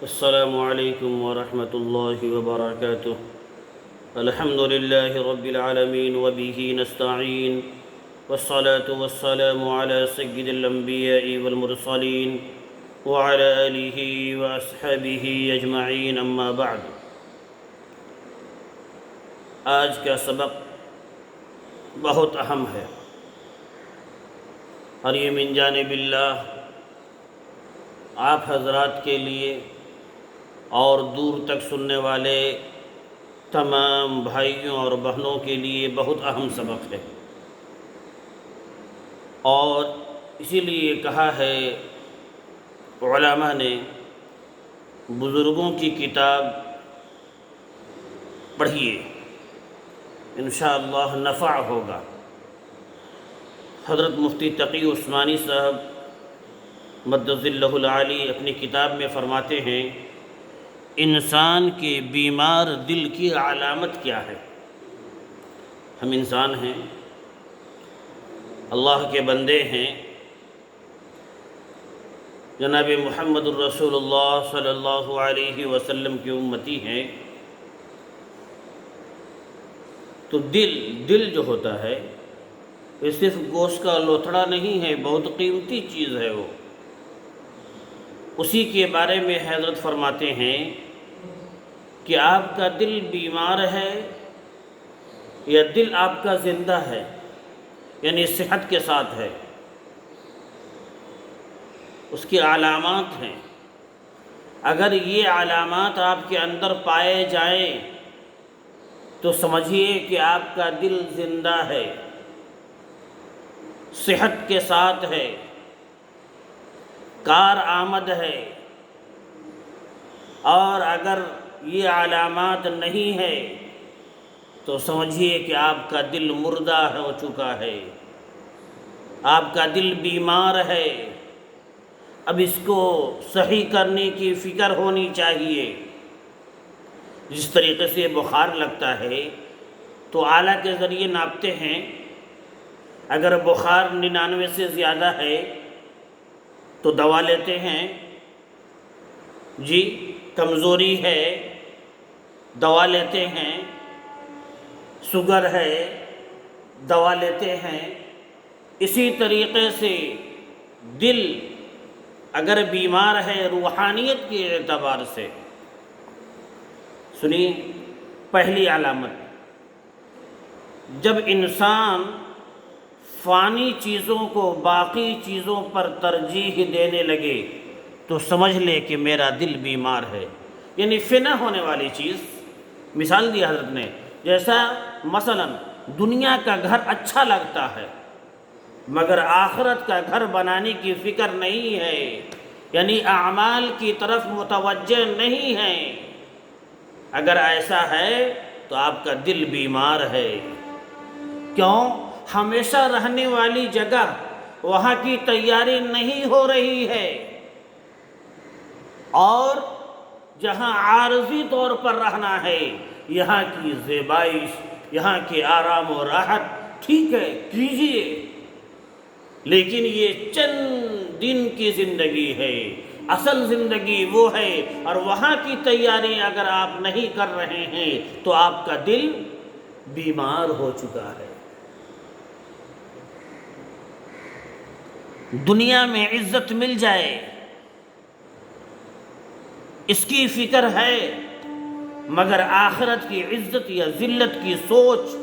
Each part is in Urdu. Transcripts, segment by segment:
السلام علیکم ورحمۃ اللہ وبرکاتہ۔ الحمد للہ رب العالمین وبہ نستعین والصلاة والسلام علی سید الانبیاء والمرسلین وعلی آلہ واصحابہ اجمعین، اما بعد۔ آج کا سبق بہت اہم ہے اور یہ من جانب اللہ آپ حضرات کے لیے اور دور تک سننے والے تمام بھائیوں اور بہنوں کے لیے بہت اہم سبق ہے، اور اسی لیے کہا ہے علماء نے بزرگوں کی کتاب پڑھیے، انشاءاللہ نفع ہوگا۔ حضرت مفتی تقی عثمانی صاحب مد ظلہ العالی اپنی کتاب میں فرماتے ہیں، انسان کے بیمار دل کی علامت کیا ہے؟ ہم انسان ہیں، اللہ کے بندے ہیں، جناب محمد الرسول اللہ صلی اللہ علیہ وسلم کی امتی ہیں، تو دل جو ہوتا ہے یہ صرف گوشت کا لوتھڑا نہیں ہے، بہت قیمتی چیز ہے وہ۔ اسی کے بارے میں حضرت فرماتے ہیں کہ آپ کا دل بیمار ہے یا دل آپ کا زندہ ہے، یعنی صحت کے ساتھ ہے، اس کی علامات ہیں۔ اگر یہ علامات آپ کے اندر پائے جائیں تو سمجھیے کہ آپ کا دل زندہ ہے، صحت کے ساتھ ہے، کارآمد ہے۔ اور اگر یہ علامات نہیں ہے تو سمجھیے کہ آپ کا دل مردہ ہو چکا ہے، آپ کا دل بیمار ہے۔ اب اس کو صحیح کرنے کی فکر ہونی چاہیے۔ جس طریقے سے بخار لگتا ہے تو آلہ کے ذریعے ناپتے ہیں، اگر بخار 99 سے زیادہ ہے تو دوا لیتے ہیں، جی کمزوری ہے دوا لیتے ہیں، شوگر ہے دوا لیتے ہیں۔ اسی طریقے سے دل اگر بیمار ہے روحانیت کے اعتبار سے، سنیے پہلی علامت، جب انسان فانی چیزوں کو باقی چیزوں پر ترجیح دینے لگے تو سمجھ لے کہ میرا دل بیمار ہے، یعنی فنا ہونے والی چیز۔ مثال دی حضرت نے، جیسا مثلا دنیا کا گھر اچھا لگتا ہے مگر آخرت کا گھر بنانے کی فکر نہیں ہے، یعنی اعمال کی طرف متوجہ نہیں ہے، اگر ایسا ہے تو آپ کا دل بیمار ہے۔ کیوں؟ ہمیشہ رہنے والی جگہ وہاں کی تیاری نہیں ہو رہی ہے، اور جہاں عارضی طور پر رہنا ہے یہاں کی زیبائش، یہاں کے آرام و راحت ٹھیک ہے کیجئے، لیکن یہ چند دن کی زندگی ہے، اصل زندگی وہ ہے، اور وہاں کی تیاری اگر آپ نہیں کر رہے ہیں تو آپ کا دل بیمار ہو چکا ہے۔ دنیا میں عزت مل جائے اس کی فکر ہے، مگر آخرت کی عزت یا ذلت کی سوچ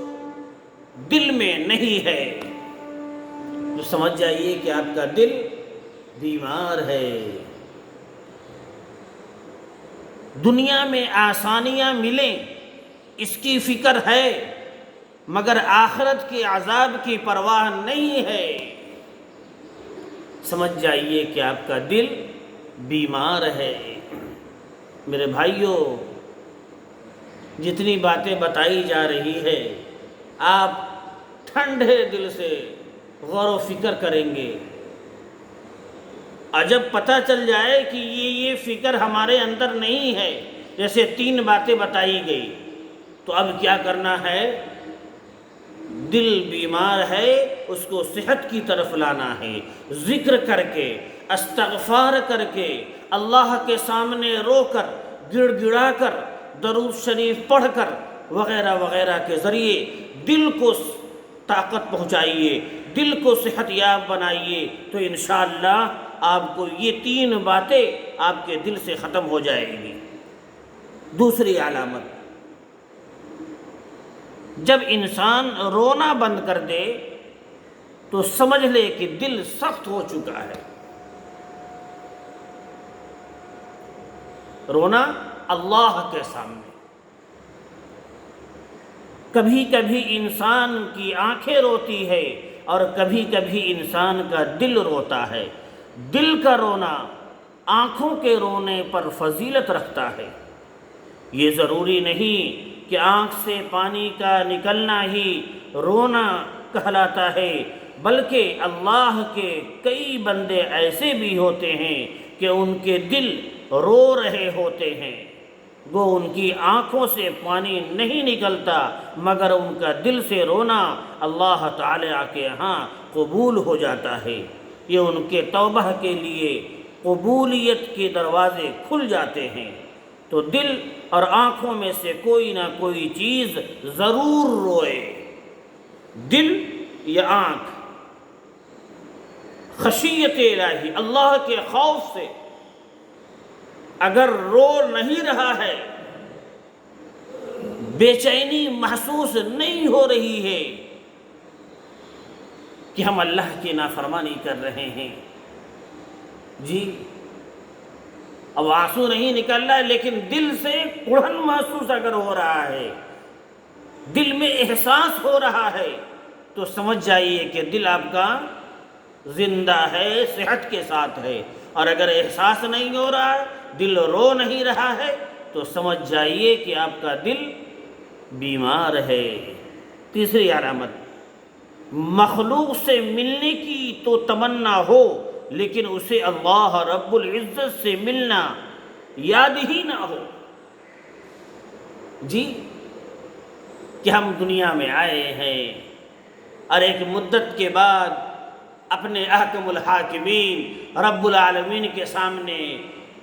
دل میں نہیں ہے، تو سمجھ جائیے کہ آپ کا دل بیمار ہے۔ دنیا میں آسانیاں ملیں اس کی فکر ہے، مگر آخرت کے عذاب کی پرواہ نہیں ہے، سمجھ جائیے کہ آپ کا دل بیمار ہے۔ میرے بھائیوں، جتنی باتیں بتائی جا رہی ہے آپ ٹھنڈے دل سے غور و فکر کریں گے، اور جب پتہ چل جائے کہ یہ فکر ہمارے اندر نہیں ہے، جیسے 3 باتیں بتائی گئی، تو اب کیا کرنا ہے؟ دل بیمار ہے اس کو صحت کی طرف لانا ہے، ذکر کر کے، استغفار کر کے، اللہ کے سامنے رو کر، گڑ گڑا کر، درود شریف پڑھ کر وغیرہ وغیرہ کے ذریعے دل کو طاقت پہنچائیے، دل کو صحت یاب بنائیے، تو انشاءاللہ آپ کو یہ 3 باتیں آپ کے دل سے ختم ہو جائیں گی۔ دوسری علامت، جب انسان رونا بند کر دے تو سمجھ لے کہ دل سخت ہو چکا ہے۔ رونا اللہ کے سامنے۔ کبھی کبھی انسان کی آنکھیں روتی ہے اور کبھی کبھی انسان کا دل روتا ہے۔ دل کا رونا آنکھوں کے رونے پر فضیلت رکھتا ہے۔ یہ ضروری نہیں کہ آنکھ سے پانی کا نکلنا ہی رونا کہلاتا ہے، بلکہ اللہ کے کئی بندے ایسے بھی ہوتے ہیں کہ ان کے دل رو رہے ہوتے ہیں، وہ ان کی آنکھوں سے پانی نہیں نکلتا مگر ان کا دل سے رونا اللہ تعالیٰ کے ہاں قبول ہو جاتا ہے۔ یہ ان کے توبہ کے لیے قبولیت کے دروازے کھل جاتے ہیں۔ تو دل اور آنکھوں میں سے کوئی نہ کوئی چیز ضرور روئے، دل یا آنکھ۔ خشیت الہی، اللہ کے خوف سے اگر رو نہیں رہا ہے، بے چینی محسوس نہیں ہو رہی ہے کہ ہم اللہ کی نافرمانی کر رہے ہیں، جی اب آنسو نہیں نکل رہا ہے لیکن دل سے کڑھن محسوس اگر ہو رہا ہے، دل میں احساس ہو رہا ہے، تو سمجھ جائیے کہ دل آپ کا زندہ ہے، صحت کے ساتھ ہے۔ اور اگر احساس نہیں ہو رہا ہے، دل رو نہیں رہا ہے، تو سمجھ جائیے کہ آپ کا دل بیمار ہے۔ تیسری علامت، مخلوق سے ملنے کی تو تمنا ہو لیکن اسے اللہ رب العزت سے ملنا یاد ہی نہ ہو، جی کہ ہم دنیا میں آئے ہیں اور ایک مدت کے بعد اپنے احکم الحاکمین رب العالمین کے سامنے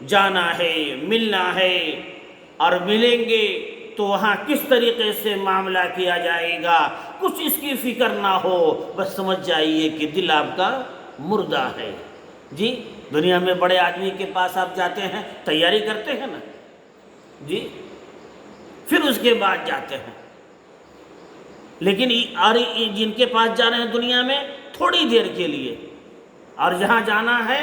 جانا ہے، ملنا ہے، اور ملیں گے تو وہاں کس طریقے سے معاملہ کیا جائے گا کچھ اس کی فکر نہ ہو، بس سمجھ جائیے کہ دل آپ کا مردہ ہے۔ جی دنیا میں بڑے آدمی کے پاس آپ جاتے ہیں، تیاری کرتے ہیں نا، جی پھر اس کے بعد جاتے ہیں، لیکن جن کے پاس جا رہے ہیں دنیا میں تھوڑی دیر کے لیے، اور جہاں جانا ہے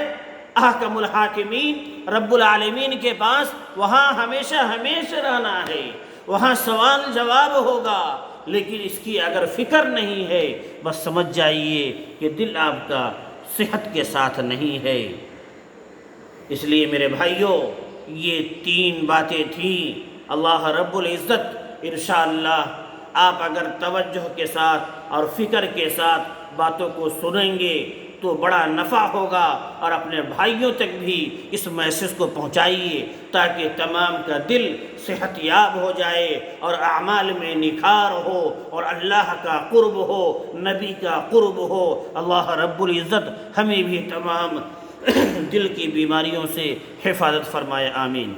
احکم الحاکمین رب العالمین کے پاس، وہاں ہمیشہ ہمیشہ رہنا ہے، وہاں سوال جواب ہوگا، لیکن اس کی اگر فکر نہیں ہے بس سمجھ جائیے کہ دل آپ کا صحت کے ساتھ نہیں ہے۔ اس لیے میرے بھائیوں، یہ 3 باتیں تھیں۔ اللہ رب العزت انشاءاللہ آپ اگر توجہ کے ساتھ اور فکر کے ساتھ باتوں کو سنیں گے تو بڑا نفع ہوگا، اور اپنے بھائیوں تک بھی اس میسج کو پہنچائیے تاکہ تمام کا دل صحت یاب ہو جائے اور اعمال میں نکھار ہو اور اللہ کا قرب ہو، نبی کا قرب ہو۔ اللہ رب العزت ہمیں بھی تمام دل کی بیماریوں سے حفاظت فرمائے، آمین۔